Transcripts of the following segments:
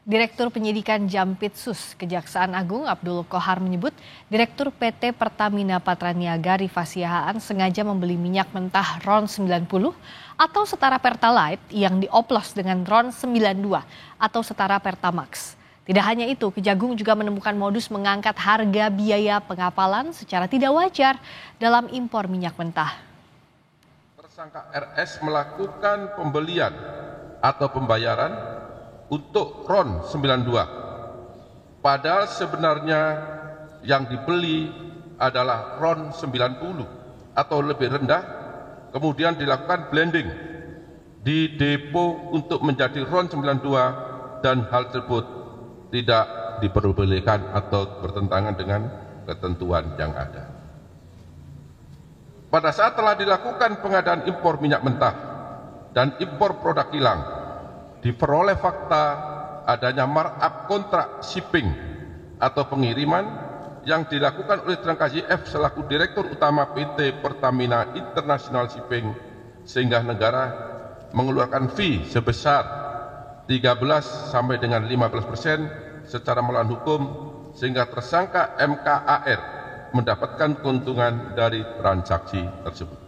Direktur Penyidikan Jampitsus Kejaksaan Agung Abdul Qohar menyebut Direktur PT Pertamina Patraniaga Rifa Siahaan sengaja membeli minyak mentah RON 90 atau setara Pertalite yang dioplos dengan RON 92 atau setara Pertamax. Tidak hanya itu, Kejagung juga menemukan modus mengangkat harga biaya pengapalan secara tidak wajar dalam impor minyak mentah. Tersangka RS melakukan pembelian atau pembayaran untuk RON 92. Padahal sebenarnya yang dibeli adalah RON 90 atau lebih rendah, kemudian dilakukan blending di depo untuk menjadi RON 92 dan hal tersebut tidak diperbolehkan atau bertentangan dengan ketentuan yang ada. Pada saat telah dilakukan pengadaan impor minyak mentah dan impor produk kilang, diperoleh fakta adanya markup kontrak shipping atau pengiriman yang dilakukan oleh tersangka YF selaku Direktur Utama PT Pertamina International Shipping, sehingga negara mengeluarkan fee sebesar 13 sampai dengan 15% secara melawan hukum, sehingga tersangka MKAR mendapatkan keuntungan dari transaksi tersebut.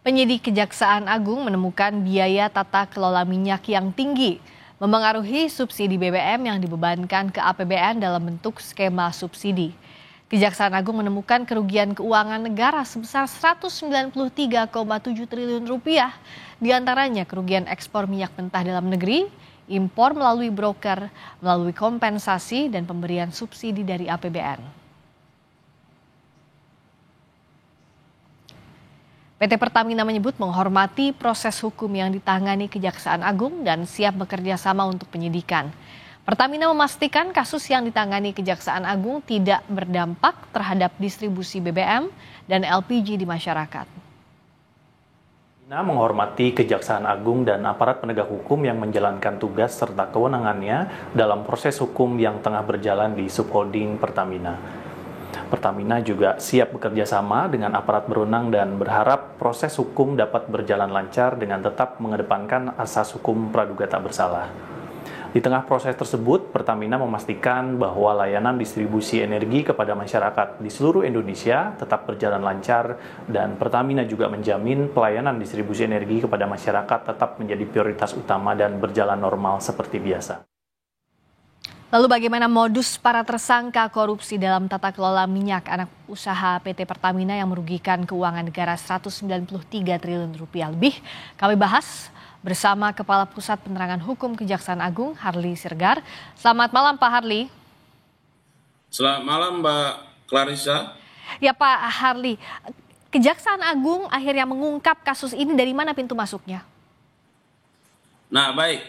Penyidik Kejaksaan Agung menemukan biaya tata kelola minyak yang tinggi memengaruhi subsidi BBM yang dibebankan ke APBN dalam bentuk skema subsidi. Kejaksaan Agung menemukan kerugian keuangan negara sebesar 193,7 triliun rupiah, diantaranya kerugian ekspor minyak mentah dalam negeri, impor melalui broker, melalui kompensasi dan pemberian subsidi dari APBN. PT Pertamina menyebut menghormati proses hukum yang ditangani Kejaksaan Agung dan siap bekerja sama untuk penyidikan. Pertamina memastikan kasus yang ditangani Kejaksaan Agung tidak berdampak terhadap distribusi BBM dan LPG di masyarakat. Pertamina menghormati Kejaksaan Agung dan aparat penegak hukum yang menjalankan tugas serta kewenangannya dalam proses hukum yang tengah berjalan di subholding Pertamina. Pertamina juga siap bekerja sama dengan aparat berwenang dan berharap proses hukum dapat berjalan lancar dengan tetap mengedepankan asas hukum praduga tak bersalah. Di tengah proses tersebut, Pertamina memastikan bahwa layanan distribusi energi kepada masyarakat di seluruh Indonesia tetap berjalan lancar dan Pertamina juga menjamin pelayanan distribusi energi kepada masyarakat tetap menjadi prioritas utama dan berjalan normal seperti biasa. Lalu bagaimana modus para tersangka korupsi dalam tata kelola minyak anak usaha PT Pertamina yang merugikan keuangan negara 193 triliun rupiah lebih? Kami bahas bersama Kepala Pusat Penerangan Hukum Kejaksaan Agung, Harli Sirgar. Selamat malam Pak Harli. Selamat malam Mbak Clarissa. Ya Pak Harli, Kejaksaan Agung akhirnya mengungkap kasus ini, dari mana pintu masuknya? Nah baik,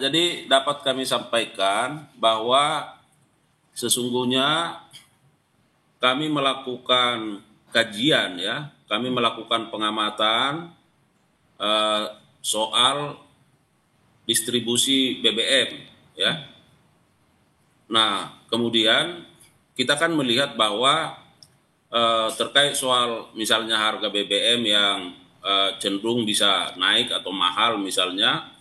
jadi dapat kami sampaikan bahwa sesungguhnya kami melakukan kajian ya, kami melakukan pengamatan soal distribusi BBM ya. Nah kemudian kita kan melihat bahwa terkait soal misalnya harga BBM yang cenderung bisa naik atau mahal misalnya.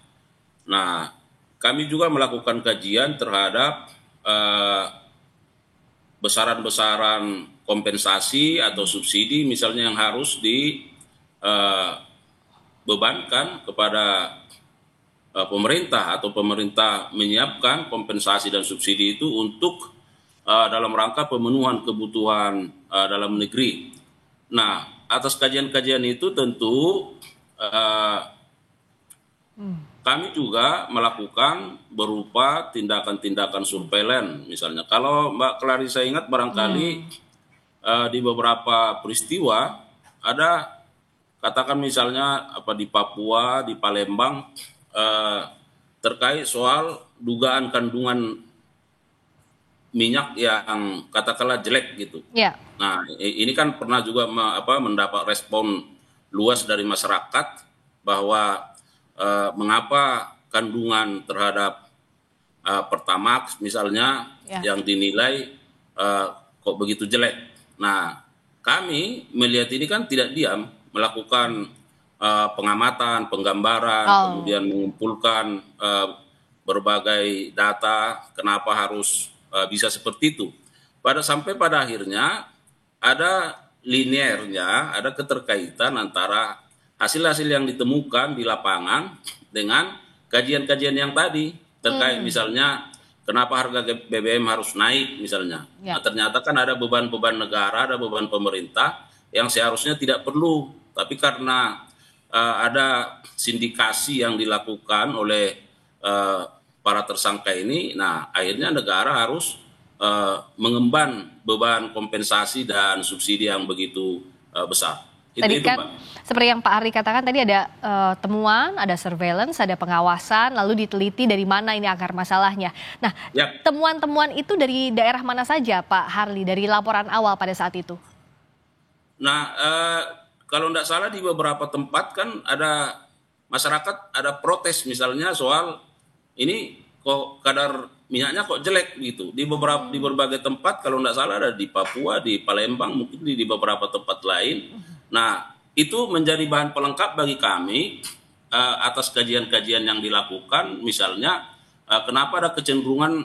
Nah, kami juga melakukan kajian terhadap besaran-besaran kompensasi atau subsidi misalnya yang harus dibebankan kepada pemerintah atau pemerintah menyiapkan kompensasi dan subsidi itu untuk dalam rangka pemenuhan kebutuhan dalam negeri. Nah, atas kajian-kajian itu tentu kami juga melakukan berupa tindakan-tindakan surveillance misalnya. Kalau Mbak Clarissa ingat barangkali di beberapa peristiwa ada katakan misalnya di Papua, di Palembang terkait soal dugaan kandungan minyak yang katakanlah jelek gitu. Yeah. Nah, ini kan pernah juga mendapat respon luas dari masyarakat bahwa mengapa kandungan terhadap Pertamax misalnya yang dinilai kok begitu jelek. Nah, kami melihat ini kan tidak diam, melakukan pengamatan, penggambaran, kemudian mengumpulkan berbagai data kenapa harus bisa seperti itu. Sampai pada akhirnya ada linearnya, ada keterkaitan antara hasil-hasil yang ditemukan di lapangan dengan kajian-kajian yang tadi terkait misalnya kenapa harga BBM harus naik misalnya. Nah, ternyata kan ada beban-beban negara, ada beban pemerintah yang seharusnya tidak perlu, tapi karena ada sindikasi yang dilakukan oleh para tersangka ini, nah akhirnya negara harus mengemban beban kompensasi dan subsidi yang begitu besar. Tadi kan seperti yang Pak Hardy katakan tadi ada temuan, ada surveillance, ada pengawasan, lalu diteliti dari mana ini akar masalahnya. Nah, temuan-temuan itu dari daerah mana saja Pak Hardy dari laporan awal pada saat itu? Nah, kalau tidak salah di beberapa tempat kan ada masyarakat ada protes misalnya soal ini kok kadar minyaknya kok jelek gitu. Di berbagai tempat kalau tidak salah ada di Papua, di Palembang, mungkin di beberapa tempat lain. Nah, itu menjadi bahan pelengkap bagi kami atas kajian-kajian yang dilakukan. Misalnya, kenapa ada kecenderungan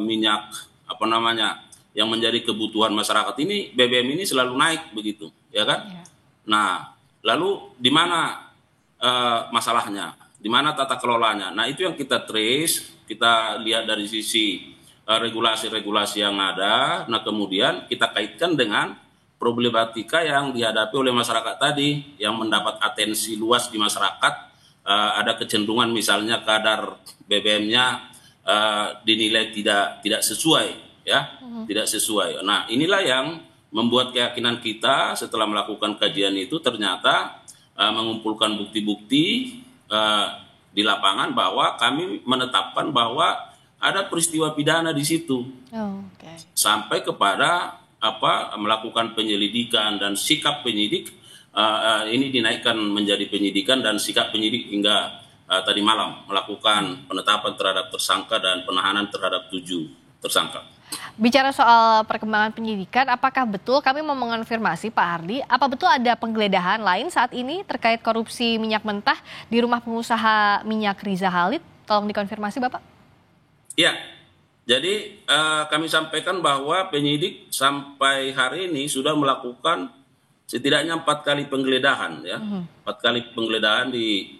minyak yang menjadi kebutuhan masyarakat ini, BBM ini selalu naik begitu, ya kan? Ya. Nah, lalu di mana masalahnya? Di mana tata kelolanya? Nah, itu yang kita trace, kita lihat dari sisi regulasi-regulasi yang ada. Nah, kemudian kita kaitkan dengan problematika yang dihadapi oleh masyarakat tadi yang mendapat atensi luas di masyarakat. Ada kecenderungan misalnya kadar BBM-nya dinilai tidak sesuai, ya, tidak sesuai. Nah, inilah yang membuat keyakinan kita setelah melakukan kajian itu ternyata mengumpulkan bukti-bukti di lapangan bahwa kami menetapkan bahwa ada peristiwa pidana di situ, sampai kepada melakukan penyelidikan dan sikap penyidik ini dinaikkan menjadi penyidikan dan sikap penyidik hingga tadi malam melakukan penetapan terhadap tersangka dan penahanan terhadap 7 tersangka. Bicara soal perkembangan penyidikan, apakah betul kami mau mengonfirmasi Pak Hardy, apa betul ada penggeledahan lain saat ini terkait korupsi minyak mentah di rumah pengusaha minyak Riza Khalid? Tolong dikonfirmasi Bapak. Iya. Jadi kami sampaikan bahwa penyidik sampai hari ini sudah melakukan setidaknya 4 kali penggeledahan, ya, 4 kali penggeledahan di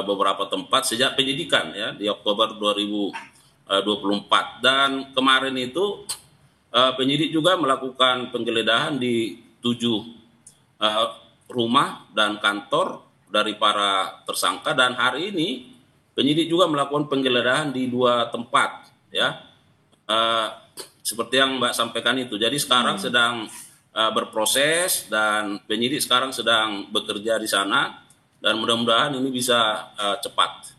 beberapa tempat sejak penyidikan, ya, di Oktober 2024 dan kemarin itu penyidik juga melakukan penggeledahan di 7 rumah dan kantor dari para tersangka dan hari ini penyidik juga melakukan penggeledahan di 2 tempat, ya, seperti yang Mbak sampaikan itu. Jadi sekarang sedang berproses dan penyidik sekarang sedang bekerja di sana dan mudah-mudahan ini bisa cepat.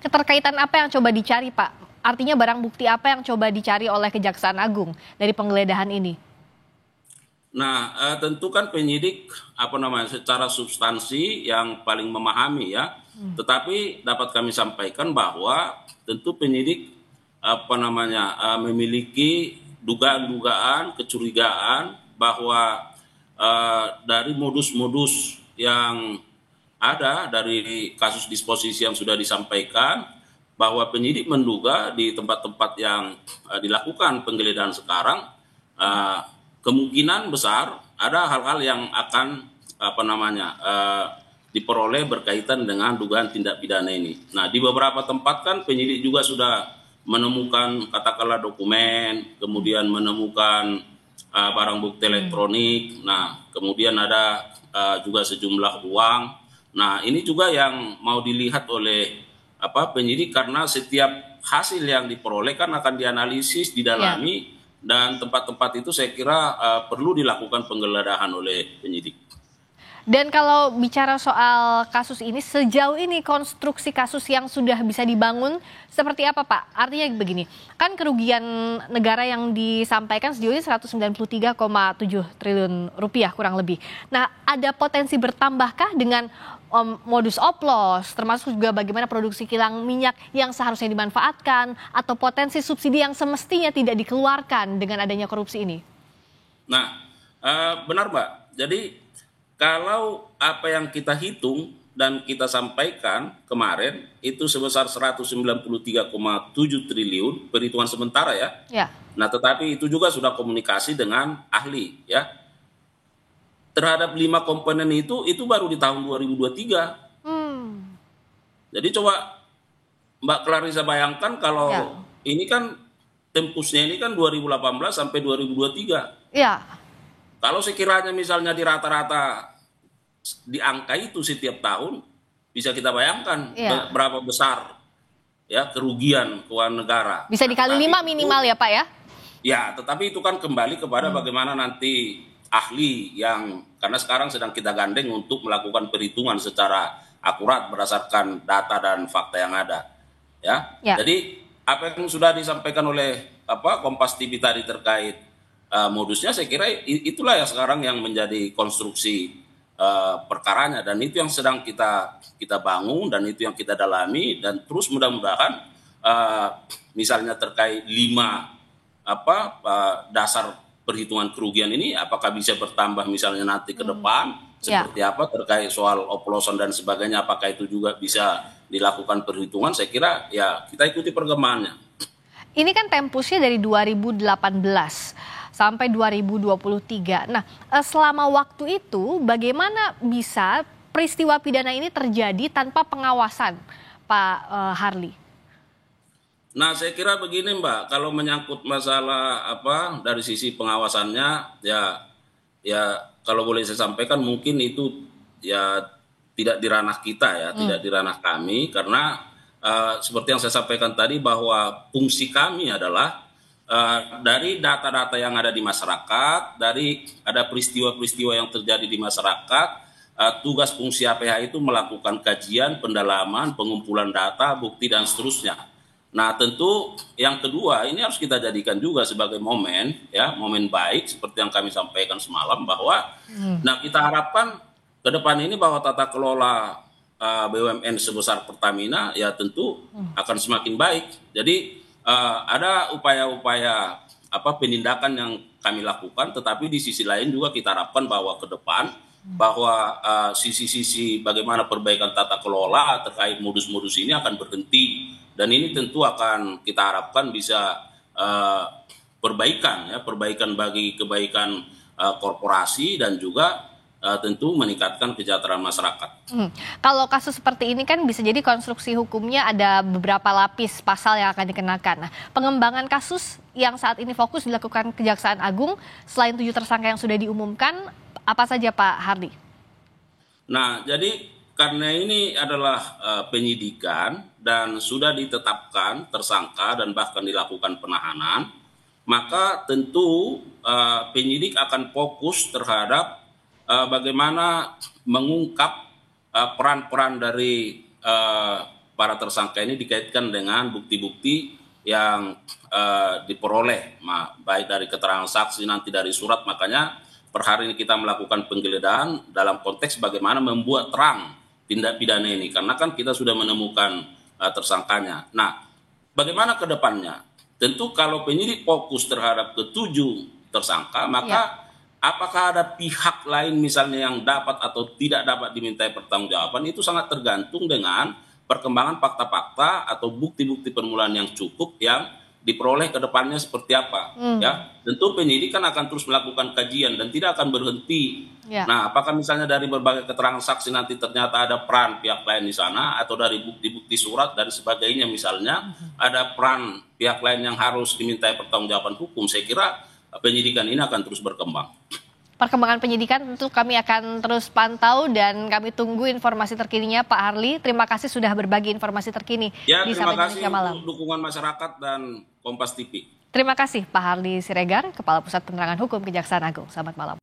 Keterkaitan apa yang coba dicari Pak? Artinya barang bukti apa yang coba dicari oleh Kejaksaan Agung dari penggeledahan ini? Nah, tentu kan penyidik secara substansi yang paling memahami, ya. Tetapi dapat kami sampaikan bahwa tentu penyidik memiliki dugaan-dugaan, kecurigaan bahwa dari modus-modus yang ada dari kasus disposisi yang sudah disampaikan, bahwa penyidik menduga di tempat-tempat yang dilakukan penggeledahan sekarang kemungkinan besar ada hal-hal yang akan diperoleh berkaitan dengan dugaan tindak pidana ini. Nah, di beberapa tempat kan penyidik juga sudah menemukan katakanlah dokumen, kemudian menemukan barang bukti elektronik. Nah, kemudian ada juga sejumlah uang. Nah, ini juga yang mau dilihat oleh penyidik karena setiap hasil yang diperoleh kan akan dianalisis, didalami, dan tempat-tempat itu saya kira perlu dilakukan penggeledahan oleh penyidik. Dan kalau bicara soal kasus ini, sejauh ini konstruksi kasus yang sudah bisa dibangun seperti apa Pak? Artinya begini, kan kerugian negara yang disampaikan sejauh ini 193,7 triliun rupiah kurang lebih. Nah, ada potensi bertambahkah dengan modus oplos, termasuk juga bagaimana produksi kilang minyak yang seharusnya dimanfaatkan, atau potensi subsidi yang semestinya tidak dikeluarkan dengan adanya korupsi ini? Nah, benar Mbak. Jadi kalau apa yang kita hitung dan kita sampaikan kemarin itu sebesar 193,7 triliun perhitungan sementara ya. Ya. Nah, tetapi itu juga sudah komunikasi dengan ahli ya. Terhadap 5 komponen itu baru di tahun 2023. Jadi coba Mbak Clarissa bayangkan kalau ini kan tempusnya ini kan 2018 sampai 2023. Ya. Kalau sekiranya misalnya di rata-rata di angka itu setiap tahun, bisa kita bayangkan berapa besar ya kerugian keuangan negara. Bisa dikali 5 minimal ya Pak ya? Ya, tetapi itu kan kembali kepada bagaimana nanti ahli yang, karena sekarang sedang kita gandeng untuk melakukan perhitungan secara akurat berdasarkan data dan fakta yang ada. Ya. Jadi apa yang sudah disampaikan oleh Kompas TV tadi terkait modusnya, saya kira itulah yang sekarang yang menjadi konstruksi perkaranya, dan itu yang sedang kita bangun dan itu yang kita dalami, dan terus mudah-mudahan misalnya terkait 5 dasar perhitungan kerugian ini apakah bisa bertambah misalnya nanti ke depan seperti apa terkait soal oplosan dan sebagainya, apakah itu juga bisa dilakukan perhitungan, saya kira ya kita ikuti perkembangannya. Ini kan tempusnya dari 2018 sampai 2023. Nah, selama waktu itu bagaimana bisa peristiwa pidana ini terjadi tanpa pengawasan, Pak Harly? Nah, saya kira begini Mbak, kalau menyangkut masalah dari sisi pengawasannya ya kalau boleh saya sampaikan mungkin itu ya tidak di ranah kita ya, tidak di ranah kami, karena seperti yang saya sampaikan tadi bahwa fungsi kami adalah dari data-data yang ada di masyarakat, dari ada peristiwa-peristiwa yang terjadi di masyarakat, tugas fungsi APH itu melakukan kajian, pendalaman, pengumpulan data, bukti dan seterusnya. Nah, tentu yang kedua ini harus kita jadikan juga sebagai momen baik seperti yang kami sampaikan semalam bahwa nah kita harapkan ke depan ini bahwa tata kelola BUMN sebesar Pertamina ya tentu akan semakin baik. Jadi ada upaya-upaya penindakan yang kami lakukan, tetapi di sisi lain juga kita harapkan bahwa ke depan bahwa sisi-sisi bagaimana perbaikan tata kelola terkait modus-modus ini akan berhenti, dan ini tentu akan kita harapkan bisa perbaikan bagi kebaikan korporasi dan juga tentu meningkatkan kesejahteraan masyarakat. Kalau kasus seperti ini kan bisa jadi konstruksi hukumnya ada beberapa lapis pasal yang akan dikenakan. Nah, pengembangan kasus yang saat ini fokus dilakukan Kejaksaan Agung selain 7 tersangka yang sudah diumumkan, apa saja Pak Harly? Nah, jadi karena ini adalah penyidikan dan sudah ditetapkan tersangka dan bahkan dilakukan penahanan, maka tentu penyidik akan fokus terhadap bagaimana mengungkap peran-peran dari para tersangka ini dikaitkan dengan bukti-bukti yang diperoleh, baik dari keterangan saksi nanti dari surat. Makanya per hari ini kita melakukan penggeledahan dalam konteks bagaimana membuat terang tindak pidana ini, karena kan kita sudah menemukan tersangkanya. Nah, bagaimana ke depannya? Tentu kalau penyidik fokus terhadap ke-7 tersangka, maka apakah ada pihak lain misalnya yang dapat atau tidak dapat dimintai pertanggungjawaban, itu sangat tergantung dengan perkembangan fakta-fakta atau bukti-bukti permulaan yang cukup yang diperoleh ke depannya seperti apa. Ya, tentu penyidik kan akan terus melakukan kajian dan tidak akan berhenti. Nah, apakah misalnya dari berbagai keterangan saksi nanti ternyata ada peran pihak lain di sana, atau dari bukti-bukti surat dan sebagainya misalnya ada peran pihak lain yang harus dimintai pertanggungjawaban hukum, saya kira penyidikan ini akan terus berkembang. Perkembangan penyidikan tentu kami akan terus pantau dan kami tunggu informasi terkininya Pak Harly. Terima kasih sudah berbagi informasi terkini di Sapa Indonesia Malam. Untuk dukungan masyarakat dan Kompas TV. Terima kasih Pak Harly Siregar, Kepala Pusat Penerangan Hukum Kejaksaan Agung. Selamat malam.